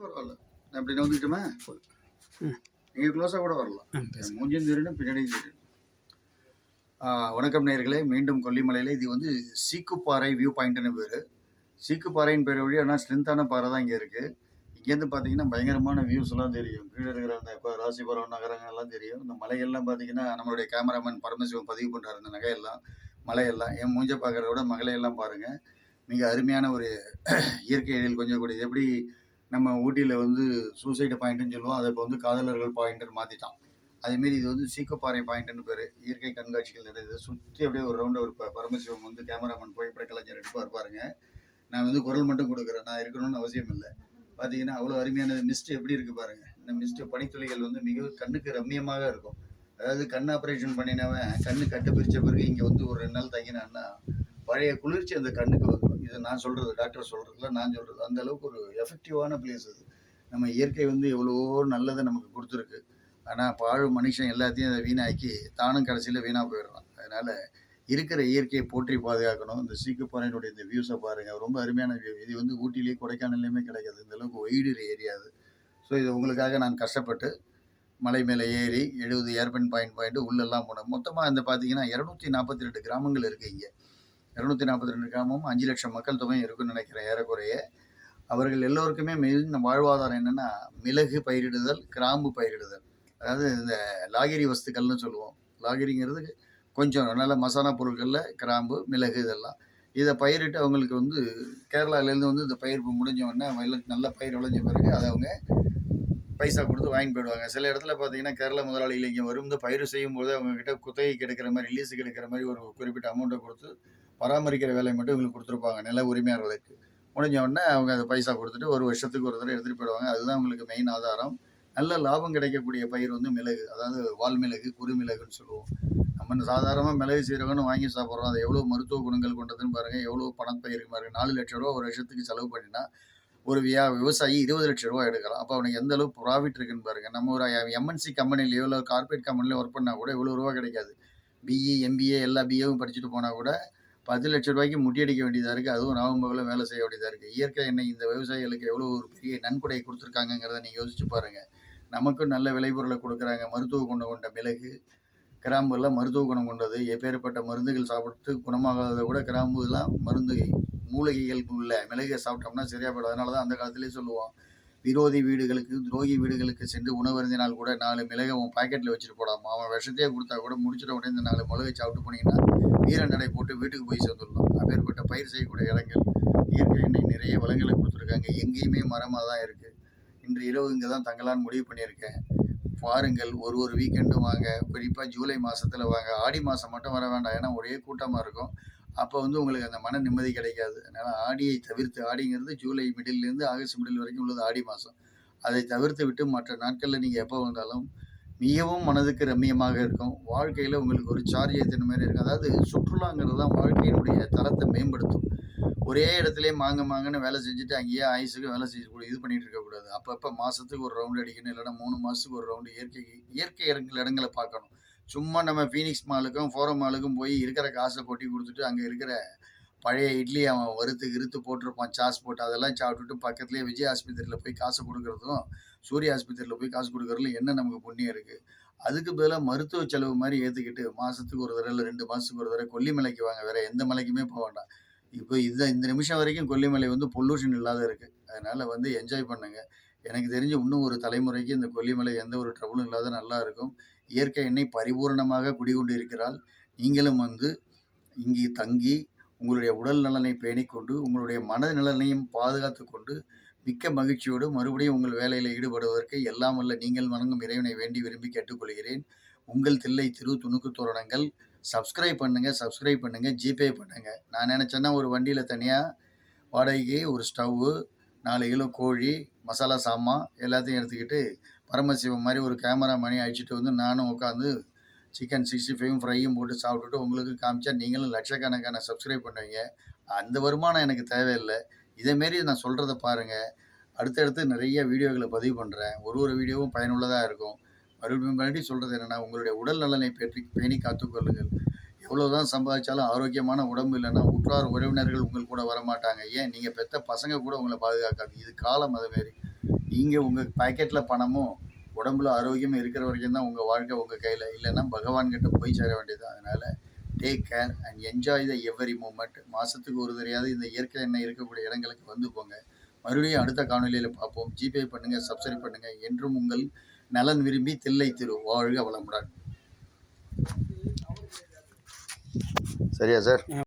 பரவாயில்ல. நான் இப்படி வந்துக்கிட்டுமா ம். நீங்கள் க்ளோஸாக கூட வரலாம். பேசுங்க. மூஞ்சும் தெரியணும், பின்னாடியும் தெரியணும். வணக்கம் நேயர்களே, மீண்டும் கொல்லிமலையில் இது வந்து சீக்குப்பாறை வியூ பாயிண்ட்னு பேர். சீக்குப்பாறைன்னு பேர் வழி, ஆனால் ஸ்ட்ரென்த்தான பாறை தான் இங்கே இருக்குது. இங்கேருந்து பார்த்தீங்கன்னா பயங்கரமான வியூஸ் எல்லாம் தெரியும். கீழே இருக்கிற அந்த இப்போ ராசிபுரம் நகரங்கள் எல்லாம் தெரியும். இந்த மலைகள்லாம் பார்த்தீங்கன்னா நம்மளுடைய கேமராமேன் பரமசிவம் பதிவு பண்ணுறாரு. இந்த நகையெல்லாம் மலையெல்லாம் என் மூஞ்ச பார்க்குறத விட மலையெல்லாம் பாருங்கள். மிக அருமையான ஒரு இயற்கை எழில் கொஞ்சம் கூடியது. எப்படி நம்ம ஊட்டியில் வந்து சூசைடு பாயிண்ட்டுன்னு சொல்லுவோம், அதை இப்போ வந்து காதலர்கள் பாயிண்ட்டுன்னு மாற்றிட்டான். அதேமாரி இது வந்து சீக்குப்பாறை பாயிண்ட்டுன்னு பேர். இயற்கை கண்காட்சிகள் நிறைய சுற்றி அப்படியே ஒரு ரவுண்டு ஒரு பரமசிவம் வந்து கேமராமேன் புகைப்பட கலைஞர் எடுப்பார் பாருங்க. நான் வந்து குரல் மட்டும் கொடுக்குறேன், நான் இருக்கணும்னு அவசியம் இல்லை. பார்த்தீங்கன்னா அவ்வளோ அருமையானது. மிஸ்ட் எப்படி இருக்குது பாருங்கள். இந்த மிஸ்ட்டு பனித்துளிகள் வந்து மிக கண்ணுக்கு ரம்மியமாக இருக்கும். அதாவது கண் ஆப்ரேஷன் பண்ணினவன் கண்ணு கட்டு பிரித்த பிறகு இங்கே வந்து ஒரு 2 நாள் தங்கினான்னா பழைய குளிர்ச்சி அந்த கண்ணுக்கு வந்துடும். இது நான் சொல்கிறது, டாக்டர் சொல்கிறதுல நான் சொல்கிறது. அந்த அளவுக்கு ஒரு எஃபெக்டிவான பிளேஸ் அது. நம்ம இயற்கை வந்து எவ்வளவோ நல்லதை நமக்கு கொடுத்துருக்கு. ஆனால் பாழ் மனுஷன் எல்லாத்தையும் அதை வீணாக்கி தானும் கடைசியில் வீணாக போயிடுறான். அதனால் இருக்கிற இயற்கையை போற்றி பாதுகாக்கணும். இந்த சீக்குப்பாறையினுடைய இந்த வியூஸை பாருங்கள், ரொம்ப அருமையான வியூ. இது வந்து ஊட்டிலேயே கொடைக்கானல்லையுமே கிடைக்காது. இந்த அளவுக்கு ஒய்டு ஏரியா அது. ஸோ இது உங்களுக்காக நான் கஷ்டப்பட்டு மலை மேலே ஏறி 70 ஏர்பன் பாயிண்ட் உள்ளெல்லாம் போனோம். மொத்தமாக இந்த பார்த்தீங்கன்னா 242 கிராமங்கள் இருக்குது இங்கே. 242 கிராமமும் 5 லட்சம் மக்கள் தொகையும் இருக்குன்னு நினைக்கிறேன் ஏறக்குறைய. அவர்கள் எல்லோருக்குமே மெயின் வாழ்வாதாரம் என்னென்னா மிளகு பயிரிடுதல், கிராம்பு பயிரிடுதல். அதாவது இந்த லாகிரி வஸ்துக்கள்னு சொல்லுவோம். லாகிரிங்கிறது கொஞ்சம் நல்ல மசாலா பொருட்களில் கிராம்பு, மிளகு இதெல்லாம். இதை பயிரிட்டு அவங்களுக்கு வந்து கேரளாவிலேருந்து வந்து இந்த பயிர் முடிஞ்ச உடனே நல்ல பயிர் விளைஞ்ச பிறகு அதை அவங்க பைசா கொடுத்து வாங்கி போயிடுவாங்க. சில இடத்துல பார்த்தீங்கன்னா கேரளா முதலாளிகள் இங்கே வரும் இந்த பயிர் செய்யும்போது அவங்கக்கிட்ட குத்தகைக்கு எடுக்கிற மாதிரி, லீஸுக்கு எடுக்கிற மாதிரி ஒரு குறிப்பிட்ட அமௌண்ட்டை கொடுத்து பராமரிக்கிற வேலையை மட்டும் இவங்களுக்கு கொடுத்துருப்பாங்க நில உரிமையாளர்களுக்கு. முடிஞ்ச உடனே அவங்க அதை பைசா கொடுத்துட்டு ஒரு வருஷத்துக்கு ஒரு தடவை எடுத்துகிட்டு போயிடுவாங்க. அதுதான் அவங்களுக்கு மெயின் ஆதாரம். நல்ல லாபம் கிடைக்கக்கூடிய பயிர் வந்து மிளகு, அதாவது வால்மிளகு, குறுமிளகுன்னு சொல்லுவோம். நம்ம சாதாரணமாக மிளகு சீரகம்னு வாங்கி சாப்பிட்றோம். அது எவ்வளோ மருத்துவ குணங்கள் கொண்டதுன்னு பாருங்கள். எவ்வளோ பணப்பயிருக்கு பாருங்கள். 4 லட்ச ரூபா ஒரு வருஷத்துக்கு செலவு பண்ணினா ஒரு விவசாயி 20 லட்ச ரூபா எடுக்கலாம். அப்போ அவனுக்கு எந்த அளவுக்கு ப்ராஃபிட் இருக்குன்னு பாருங்கள். நம்ம ஒரு எம்என்சி கம்பெனிலையோ இல்லை கார்பரேட் கம்பெனிலையோ ஒர்க் பண்ணால் கூட இவ்வளோ ரூபா கிடைக்காது. பிஇ, எம்பிஏ எல்லா பிஏவும் படிச்சுட்டு போனால் கூட 10 லட்ச ரூபாய்க்கு முட்டியடிக்க வேண்டியதாக இருக்குது. அதுவும் நவம்பரில் வேலை செய்ய வேண்டியதாக இருக்குது. இயற்கை எண்ணெய் இந்த விவசாயிகளுக்கு எவ்வளோ ஒரு பெரிய நன்கொடை கொடுத்துருக்காங்கிறத நீங்கள் யோசிச்சு பாருங்கள். நமக்கும் நல்ல விளைபொருளை கொடுக்குறாங்க. மருத்துவ குணம் கொண்ட மிளகு, கிராம்பு எல்லாம் மருத்துவ குணம் கொண்டது. எப்பேற்பட்ட மருந்துகள் சாப்பிட்டு குணமாகாததை கூட கிராம்பு எல்லாம் மருந்து மூலிகைகள் உள்ள மிளகை சாப்பிட்டோம்னா சரியா போயிடும். அதனால தான் அந்த காலத்திலே சொல்லுவோம், விரோதி வீடுகளுக்கு துரோகி வீடுகளுக்கு சென்று உணவருந்தினால் கூட 4 மிளகை உன் பாக்கெட்டில் வச்சுட்டு போடாமல் அவன் விஷத்தையே கொடுத்தா கூட முடிச்சிட்ட உடனே இந்த 4 மிளகை சாப்பிட்டு போனீங்கன்னா வீர நடை போட்டு வீட்டுக்கு போய் சேர்ந்துடலாம். அப்பேற்பட்ட பயிர் செய்யக்கூடிய இடங்கள் இயற்கை எண்ணெய் நிறைய வளங்களை கொடுத்துருக்காங்க. எங்கேயுமே மரமாக தான் இருக்குது. இன்று இரவு இங்கே தான் தங்கலான்னு முடிவு பண்ணியிருக்கேன். பாருங்கள், ஒரு வீக்கெண்டும் வாங்க. குறிப்பாக ஜூலை மாதத்தில் வாங்க. ஆடி மாதம் மட்டும் வர வேண்டாம், ஏன்னா ஒரே கூட்டமாக இருக்கும். அப்போ வந்து உங்களுக்கு அந்த மன நிம்மதி கிடைக்காது. அதனால் ஆடியை தவிர்த்து, ஆடிங்கிறது ஜூலை மிடில்லேருந்து ஆகஸ்ட் மிடில் வரைக்கும் உள்ளது ஆடி மாதம். அதை தவிர்த்து விட்டு மற்ற நாட்களில் நீங்கள் எப்போ வந்தாலும் மிகவும் மனதுக்கு ரம்மியமாக இருக்கும். வாழ்க்கையில் உங்களுக்கு ஒரு சார்ஜ் ஏற்றின மாதிரி இருக்கும். அதாவது சுற்றுலாங்கிறது தான் வாழ்க்கையினுடைய தரத்தை மேம்படுத்தும். ஒரே இடத்துலேயே மாங்கன்னு வேலை செஞ்சுட்டு அங்கேயே ஆயுசுக்கு வேலை செய்யக்கூடிய இது பண்ணிகிட்டு இருக்கக்கூடாது. அப்பப்போ மாதத்துக்கு ஒரு ரவுண்டு அடிக்கணும், இல்லைன்னா 3 மாதத்துக்கு ஒரு ரவுண்டு இயற்கை இடங்களை பார்க்கணும். சும்மா நம்ம ஃபீனிக்ஸ் மாலுக்கும் ஃபோரம் மாலுக்கும் போய் இருக்கிற காசை கொட்டி கொடுத்துட்டு அங்கே இருக்கிற பழைய இட்லி அவன் வறுத்து போட்டிருப்பான், சாஸ் போட்டு, அதெல்லாம் சாப்பிட்டுட்டு பக்கத்துலேயே விஜய் ஆஸ்பத்திரியில் போய் காசு கொடுக்குறதும் சூரிய ஆஸ்பத்திரியில் போய் காசு கொடுக்குறதுல என்ன நமக்கு புண்ணியம் இருக்குது? அதுக்கு பதிலாக மருத்துவ செலவு மாதிரி ஏற்றுக்கிட்டு மாதத்துக்கு ஒரு தடவை இல்லை 2 மாதத்துக்கு ஒரு தடவை கொல்லிமலைக்கு வாங்க. வேறு எந்த மலைக்குமே போக வேண்டாம். இப்போ இந்த நிமிஷம் வரைக்கும் கொல்லிமலை வந்து பொல்யூஷன் இல்லாத இருக்குது. அதனால் வந்து என்ஜாய் பண்ணுங்கள். எனக்கு தெரிஞ்சு இன்னும் ஒரு தலைமுறைக்கு இந்த கொல்லிமலை எந்த ஒரு ட்ரபுளும் இல்லாத நல்லா இருக்கும். இயற்கை எண்ணெய் பரிபூர்ணமாக குடிகொண்டு இருக்கிறாள். நீங்களும் வந்து இங்கே தங்கி உங்களுடைய உடல் நலனை பேணிக்கொண்டு உங்களுடைய மன நலனையும் பாதுகாத்து கொண்டு மிக்க மகிழ்ச்சியோடு மறுபடியும் உங்கள் வேலையில் ஈடுபடுவதற்கு எல்லாம் வல்ல நீங்கள் வணங்கும் இறைவனை வேண்டி விரும்பி கேட்டுக்கொள்கிறேன். உங்கள் தில்லை திரு துணுக்கு தோரணங்கள். சப்ஸ்கிரைப் பண்ணுங்கள், ஜிபே பண்ணுங்கள். நான் நினச்சேன்னா ஒரு வண்டியில் தனியாக வாடகைக்கு ஒரு ஸ்டவ்வு, 4 கிலோ கோழி, மசாலா சாமான் எல்லாத்தையும் எடுத்துக்கிட்டு பரமசிவம் மாதிரி ஒரு கேமரா மணி அழிச்சிட்டு வந்து நானும் உட்காந்து சிக்கன் 65 ஃப்ரையும் போட்டு சாப்பிட்டுட்டு உங்களுக்கு காமிச்சா நீங்களும் லட்சக்கணக்கான சப்ஸ்கிரைப் பண்ணுவீங்க. அந்த வருமானம் எனக்கு தேவையில்லை. இதேமாரி நான் சொல்கிறத பாருங்கள். அடுத்தடுத்து நிறைய வீடியோக்களை பதிவு பண்ணுறேன். ஒரு வீடியோவும் பயனுள்ளதாக இருக்கும். மறுபடியும் சொல்கிறது என்னென்னா, உங்களுடைய உடல் நலனை பேணி காத்துக்கொள்ளுங்கள். எவ்வளோதான் சம்பாதிச்சாலும் ஆரோக்கியமான உடம்பு இல்லைன்னா உற்றார் உறவினர்கள் உங்கள் கூட வரமாட்டாங்க. ஏன் நீங்கள் பெற்ற பசங்க கூட உங்களை பாதுகாக்காது. இது காலம் அதுமாரி. நீங்கள் உங்கள் பாக்கெட்டில் பணமும் உடம்புல ஆரோக்கியமும் இருக்கிற வரைக்கும் தான் உங்கள் வாழ்க்கை உங்கள் கையில். இல்லைன்னா பகவான்கிட்ட போய் சேர வேண்டியது. அதனால் take care and enjoy the every moment. மாதத்துக்கு ஒரு தெரியாது இந்த இயற்கை எண்ணெய் இருக்கக்கூடிய இடங்களுக்கு வந்து போங்க. மறுபடியும் அடுத்த காணொலியில் பார்ப்போம். ஜிபே பண்ணுங்கள், சப்ஸ்கிரைப் பண்ணுங்கள். என்றும் உங்கள் நலன் விரும்பி தில்லை திரு. வாழ்க வளமுடன். சரியா சார்?